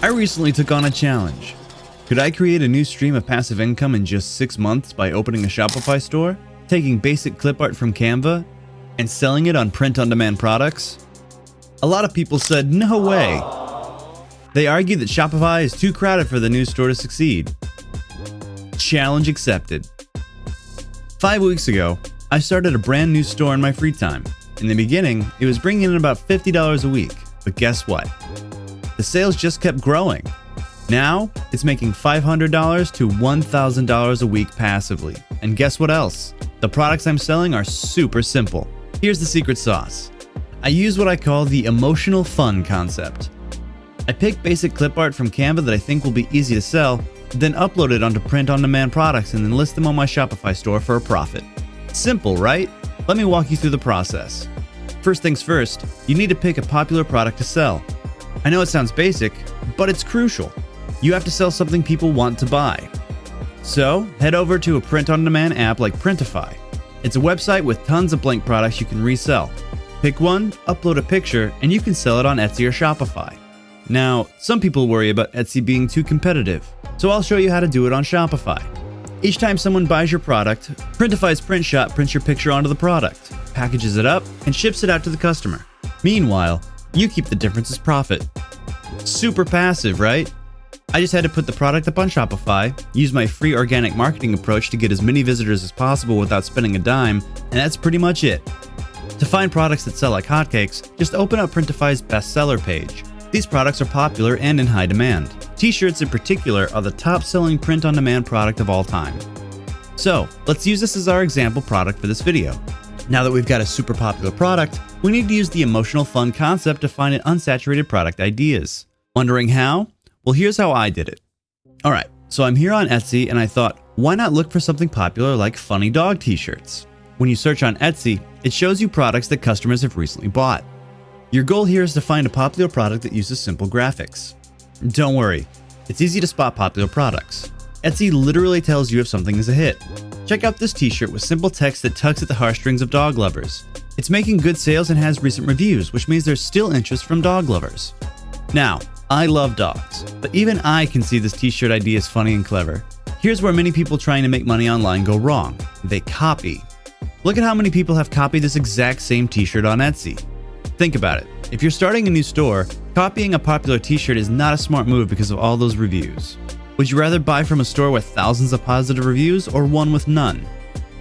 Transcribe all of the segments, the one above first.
I recently took on a challenge. Could I create a new stream of passive income in just 6 months by opening a Shopify store, taking basic clip art from Canva, and selling it on print-on-demand products? A lot of people said no way. They argued that Shopify is too crowded for the new store to succeed. Challenge accepted. 5 weeks ago, I started a brand new store in my free time. In the beginning, it was bringing in about $50 a week, but guess what? The sales just kept growing. Now, it's making $500 to $1,000 a week passively. And guess what else? The products I'm selling are super simple. Here's the secret sauce. I use what I call the emotional fun concept. I pick basic clip art from Canva that I think will be easy to sell, then upload it onto print-on-demand products and then list them on my Shopify store for a profit. Simple, right? Let me walk you through the process. First things first, you need to pick a popular product to sell. I know it sounds basic, but it's crucial. You have to sell something people want to buy. So, head over to a print-on-demand app like Printify. It's a website with tons of blank products you can resell. Pick one, upload a picture, and you can sell it on Etsy or Shopify. Now, some people worry about Etsy being too competitive, so I'll show you how to do it on Shopify. Each time someone buys your product, Printify's print shop prints your picture onto the product, packages it up, and ships it out to the customer. Meanwhile, you keep the difference as profit. Super passive, right? I just had to put the product up on Shopify, use my free organic marketing approach to get as many visitors as possible without spending a dime, and that's pretty much it. To find products that sell like hotcakes, just open up Printify's bestseller page. These products are popular and in high demand. T-shirts in particular are the top-selling print-on-demand product of all time. So, let's use this as our example product for this video. Now that we've got a super popular product, we need to use the emotional fun concept to find an unsaturated product ideas. Wondering how? Well, here's how I did it. Alright, so I'm here on Etsy and I thought, why not look for something popular like funny dog t-shirts? When you search on Etsy, it shows you products that customers have recently bought. Your goal here is to find a popular product that uses simple graphics. Don't worry, it's easy to spot popular products. Etsy literally tells you if something is a hit. Check out this t-shirt with simple text that tugs at the heartstrings of dog lovers. It's making good sales and has recent reviews, which means there's still interest from dog lovers. Now, I love dogs, but even I can see this t-shirt idea is funny and clever. Here's where many people trying to make money online go wrong. They copy. Look at how many people have copied this exact same t-shirt on Etsy. Think about it. If you're starting a new store, copying a popular t-shirt is not a smart move because of all those reviews. Would you rather buy from a store with thousands of positive reviews or one with none?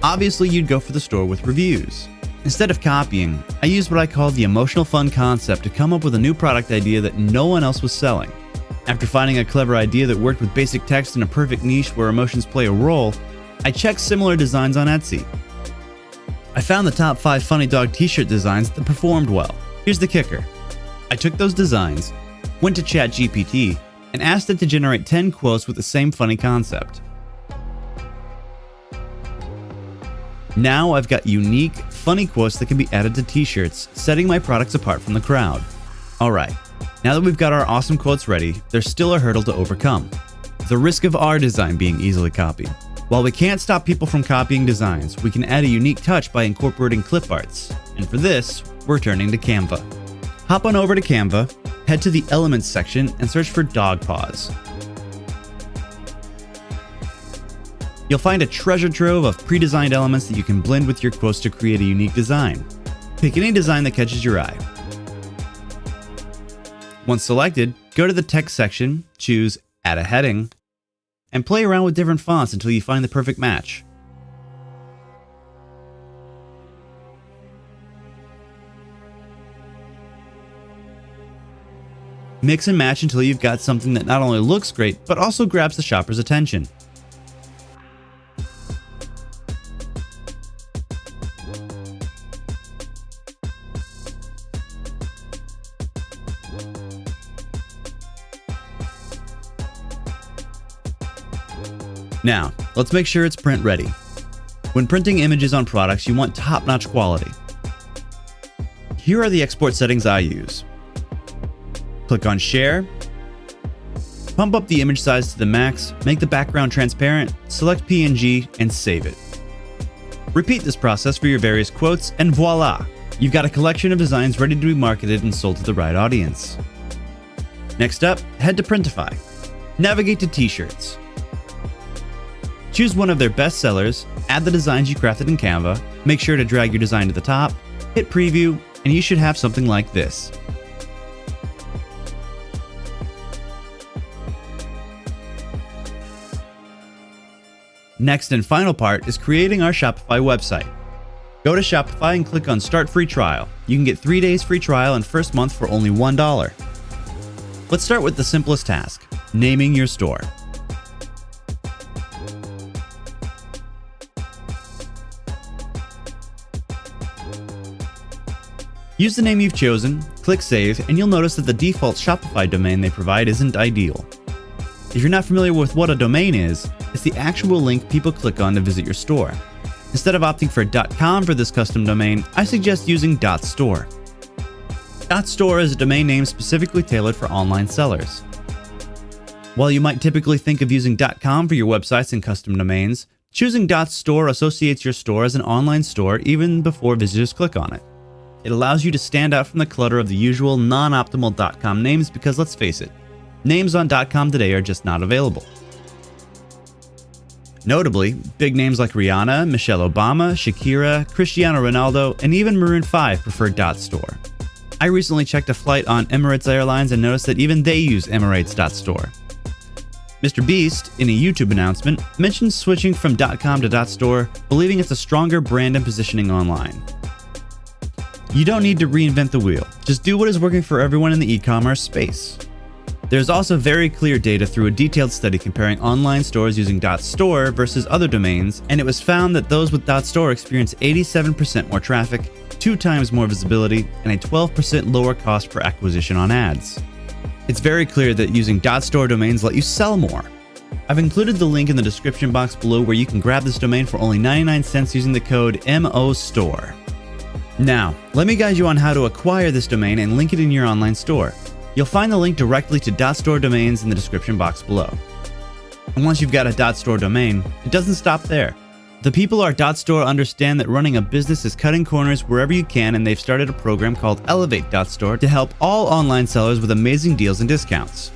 Obviously, you'd go for the store with reviews. Instead of copying, I used what I call the emotional fun concept to come up with a new product idea that no one else was selling. After finding a clever idea that worked with basic text in a perfect niche where emotions play a role, I checked similar designs on Etsy. I found the top 5 funny dog t-shirt designs that performed well. Here's the kicker. I took those designs, went to ChatGPT, and asked it to generate 10 quotes with the same funny concept. Now I've got unique, funny quotes that can be added to t-shirts, setting my products apart from the crowd. Alright, now that we've got our awesome quotes ready, there's still a hurdle to overcome. The risk of our design being easily copied. While we can't stop people from copying designs, we can add a unique touch by incorporating clip arts. And for this, we're turning to Canva. Hop on over to Canva, head to the Elements section and search for dog paws. You'll find a treasure trove of pre-designed elements that you can blend with your quotes to create a unique design. Pick any design that catches your eye. Once selected, go to the text section, choose Add a Heading, and play around with different fonts until you find the perfect match. Mix and match until you've got something that not only looks great, but also grabs the shopper's attention. Now, let's make sure it's print ready. When printing images on products, you want top-notch quality. Here are the export settings I use. Click on Share, pump up the image size to the max, make the background transparent, select PNG, and save it. Repeat this process for your various quotes, and voila! You've got a collection of designs ready to be marketed and sold to the right audience. Next up, head to Printify. Navigate to T-shirts. Choose one of their best sellers, add the designs you crafted in Canva, make sure to drag your design to the top, hit preview, and you should have something like this. Next and final part is creating our Shopify website. Go to Shopify and click on Start Free Trial. You can get 3 days free trial and first month for only $1. Let's start with the simplest task, naming your store. Use the name you've chosen, click Save, and you'll notice that the default Shopify domain they provide isn't ideal. If you're not familiar with what a domain is, it's the actual link people click on to visit your store. Instead of opting for .com for this custom domain, I suggest using .store. .store is a domain name specifically tailored for online sellers. While you might typically think of using .com for your websites and custom domains, choosing .store associates your store as an online store even before visitors click on it. It allows you to stand out from the clutter of the usual non-optimal .com names because let's face it, names on .com today are just not available. Notably, big names like Rihanna, Michelle Obama, Shakira, Cristiano Ronaldo, and even Maroon 5 prefer .store. I recently checked a flight on Emirates Airlines and noticed that even they use Emirates.store. Mr. Beast, in a YouTube announcement, mentioned switching from .com to .store, believing it's a stronger brand and positioning online. You don't need to reinvent the wheel, just do what is working for everyone in the e-commerce space. There's also very clear data through a detailed study comparing online stores using .store versus other domains, and it was found that those with .store experience 87% more traffic, 2 times more visibility, and a 12% lower cost per acquisition on ads. It's very clear that using .store domains let you sell more. I've included the link in the description box below where you can grab this domain for only 99 cents using the code MOSTORE. Now, let me guide you on how to acquire this domain and link it in your online store. You'll find the link directly to .store domains in the description box below. And once you've got a .store domain, it doesn't stop there. The people at .store understand that running a business is cutting corners wherever you can, and they've started a program called Elevate.store to help all online sellers with amazing deals and discounts.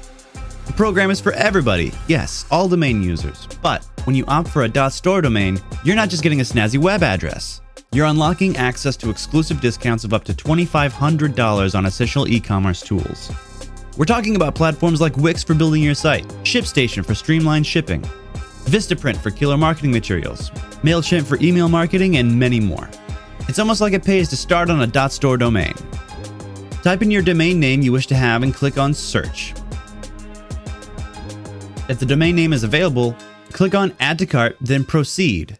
The program is for everybody, yes, all domain users, but when you opt for a .store domain, you're not just getting a snazzy web address. You're unlocking access to exclusive discounts of up to $2,500 on essential e-commerce tools. We're talking about platforms like Wix for building your site, ShipStation for streamlined shipping, Vistaprint for killer marketing materials, MailChimp for email marketing, and many more. It's almost like it pays to start on a .store domain. Type in your domain name you wish to have and click on Search. If the domain name is available, click on Add to Cart, then Proceed.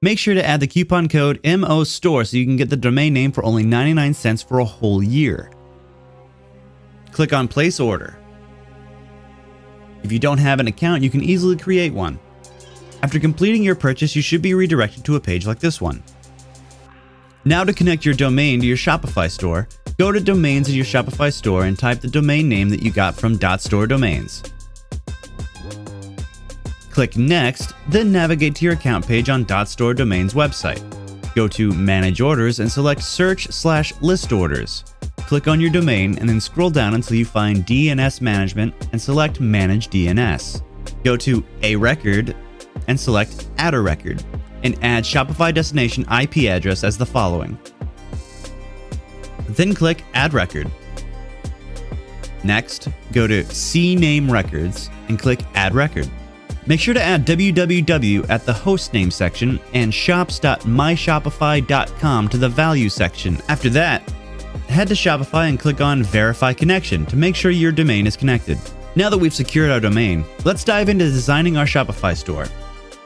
Make sure to add the coupon code MOSTORE so you can get the domain name for only 99 cents for a whole year. Click on Place Order. If you don't have an account, you can easily create one. After completing your purchase, you should be redirected to a page like this one. Now to connect your domain to your Shopify store, go to Domains in your Shopify store and type the domain name that you got from .store domains. Click Next, then navigate to your account page on .store domains website. Go to Manage Orders and select Search/List Orders. Click on your domain and then scroll down until you find DNS Management and select Manage DNS. Go to A Record and select Add a Record and add Shopify destination IP address as the following. Then click Add Record. Next, go to CNAME Records and click Add Record. Make sure to add www at the hostname section and shops.myshopify.com to the value section. After that, head to Shopify and click on Verify Connection to make sure your domain is connected. Now that we've secured our domain, let's dive into designing our Shopify store.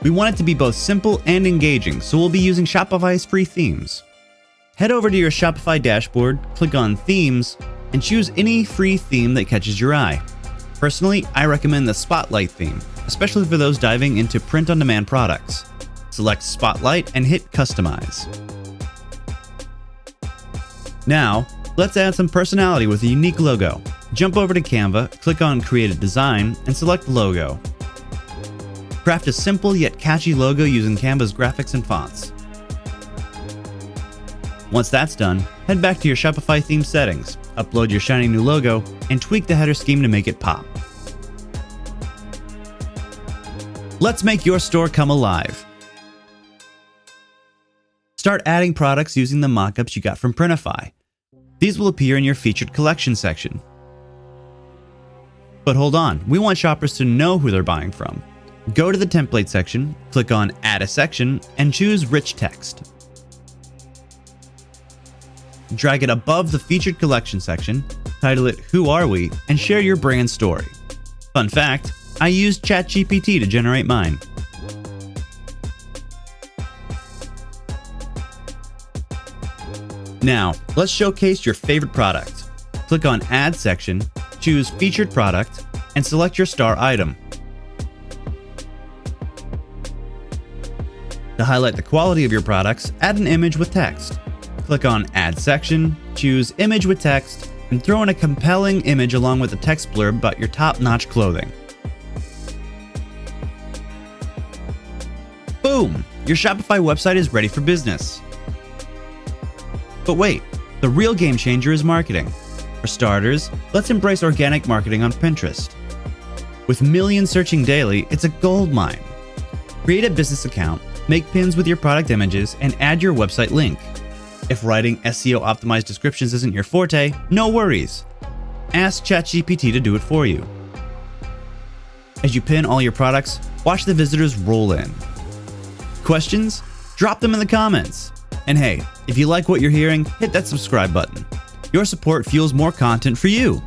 We want it to be both simple and engaging, so we'll be using Shopify's free themes. Head over to your Shopify dashboard, click on Themes, and choose any free theme that catches your eye. Personally, I recommend the Spotlight theme, especially for those diving into print-on-demand products. Select Spotlight and hit Customize. Now, let's add some personality with a unique logo. Jump over to Canva, click on Create a Design, and select Logo. Craft a simple yet catchy logo using Canva's graphics and fonts. Once that's done, head back to your Shopify theme settings, upload your shiny new logo, and tweak the header scheme to make it pop. Let's make your store come alive. Start adding products using the mockups you got from Printify. These will appear in your featured collection section. But hold on, we want shoppers to know who they're buying from. Go to the template section, click on Add a Section, and choose Rich Text. Drag it above the featured collection section, title it Who Are We, and share your brand story. Fun fact, I used ChatGPT to generate mine. Now, let's showcase your favorite product. Click on Add section, choose Featured Product, and select your star item. To highlight the quality of your products, add an image with text. Click on Add section, choose Image with Text, and throw in a compelling image along with a text blurb about your top-notch clothing. Boom! Your Shopify website is ready for business. But wait, the real game changer is marketing. For starters, let's embrace organic marketing on Pinterest. With millions searching daily, it's a goldmine. Create a business account, make pins with your product images, and add your website link. If writing SEO-optimized descriptions isn't your forte, no worries. Ask ChatGPT to do it for you. As you pin all your products, watch the visitors roll in. Questions? Drop them in the comments. And hey, if you like what you're hearing, hit that subscribe button. Your support fuels more content for you.